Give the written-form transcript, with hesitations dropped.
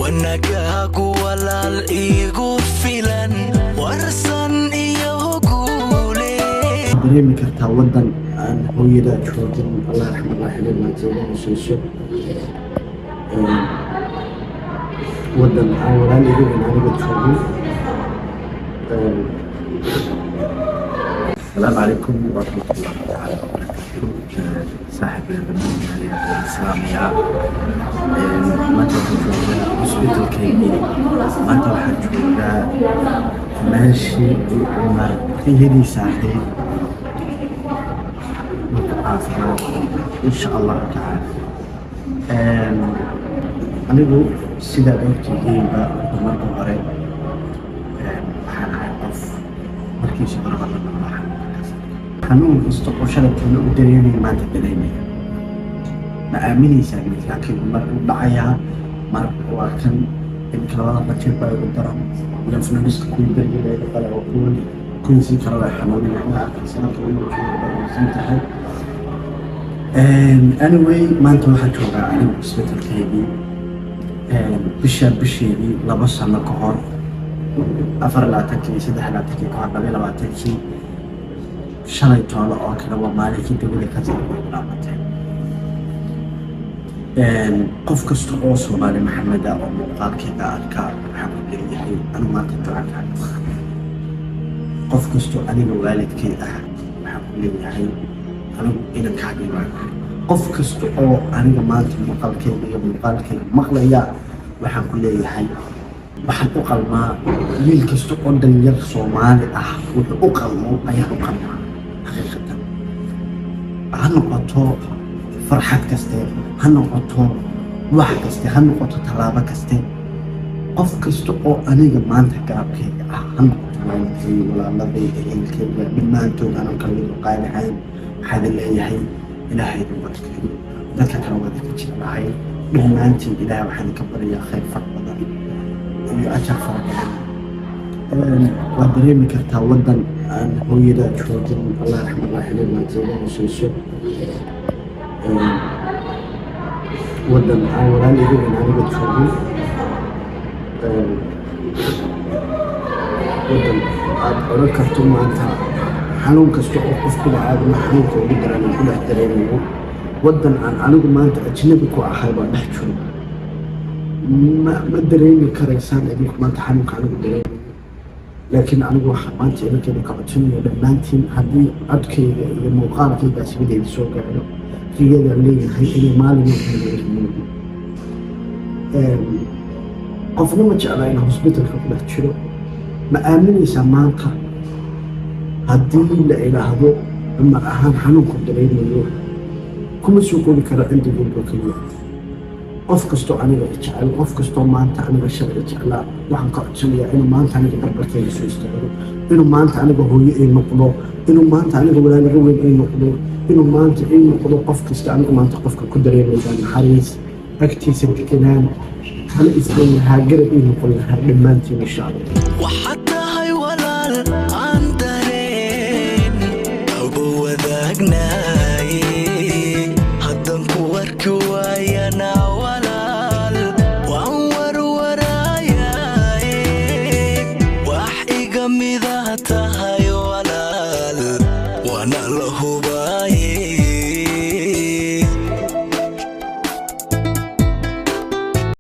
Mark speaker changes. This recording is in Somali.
Speaker 1: wanagaagu walaal iigu filan warsan iyo guule
Speaker 2: dareemi kartaa wadan aan hooyada joogin Allah raxmatullahi alayhi ma jeedo wadan aan walaaliga aniga joogin السلام عليكم ورحمة الله تعالى وبركاته. صاحب البرنامج الإسلامية ما تفضل مسبت الكيمي ما تحجون ماشي عمر فيه لي ساعتين متعافى إن شاء الله تعالى. أنا أقول سيدا دوتي هيبا مرة غريب waxaan ahay qof markiisa hore la baxay xanuun isto qorshadeena u dareemay maanta dareemay ma aaminaysaa laakiin mar u dhacaya mar waa kan in kala wada jir baa u daran ila funaaniska ku bergelayda kala oo kun si kala wax xanuun ah sanadka uu joogo tahay anyway maanta waxaan joogaa anigu isbitaalkeedii bisheedii 2 sano ka hor afar la takiin saddex la takiin ka hadlay la takiin shalay toona oo kale waa maalintii dawladda ka saaratay qof kasta oo Soomaali Maxamed ah oo muuqaalkeeda arka waxa uu leeyahay anu maanta ducada qof kasta aniga waalidkay ah waxa uu leeyahay anu ina kaageeyo qof kasta oo aniga maanta muuqaalkeeda maqlaya waxa uu leeyahay waxaan u qalmaa wiil kasta oo dhalinyar Soomaali ah wuxuu u qalmo ayaa u qalmaa xaqiiqatan ha noqoto farxad kaste ha noqoto wax kaste ha noqoto talaabo kaste qof kasta oo aniga maanta garabkayga ah ha noqoto waalidkay walaaladey ehelkayga dhammaantood aan kala qaadahayn waxaan leeyahay ilaahay dadkeedu dadka kala wada ka jeclahay dhammaantiin ilaahay waxaan ka baryaa khayr badan أجر فرق ودريمي كرتا ودن عن هويدا جوجين الله رحمه الله عليه ما تزيد مسلسل ودن عن ولاني جوجين أنا بتشوفين ودن أنا كرتون ما أنت حنون كستو أوقف كل عاد ما حنون كوجدر أنا كل احترامي ودن عن أنا ما أنت أجنبك وأحب نحكي ما دريني كريسان أديك ما تحنك على دريني لكن أنا أقول حمانتي أنا كذا كعتني لمانتين هذه أدكي المقارنة في بس بدي السوق يعني في هذا اللي هي مالي من قفنا ما جاء لنا هوسبيتال كله تشيله ما آمني سمانك هذه لا إله هذا أما أهم حنوك دريني اليوم كم سوقوني كذا عندي بالبكية qof kasto aniga jecel qof kasto maanta aniga sharci jeclaa waxaan ka codsanayaa inuu maanta aniga barbarkayga soo istaago inuu maanta aniga hooyo ay noqdo inuu maanta aniga walaalaga weyn ay noqdo inuu maanta ay noqdo qof kasta aniga maanta qofka ku dareemayaan naxariis agtiisa deganaan hal isleeyahay garab ay noqon lahaa dhammaantiin insha Allah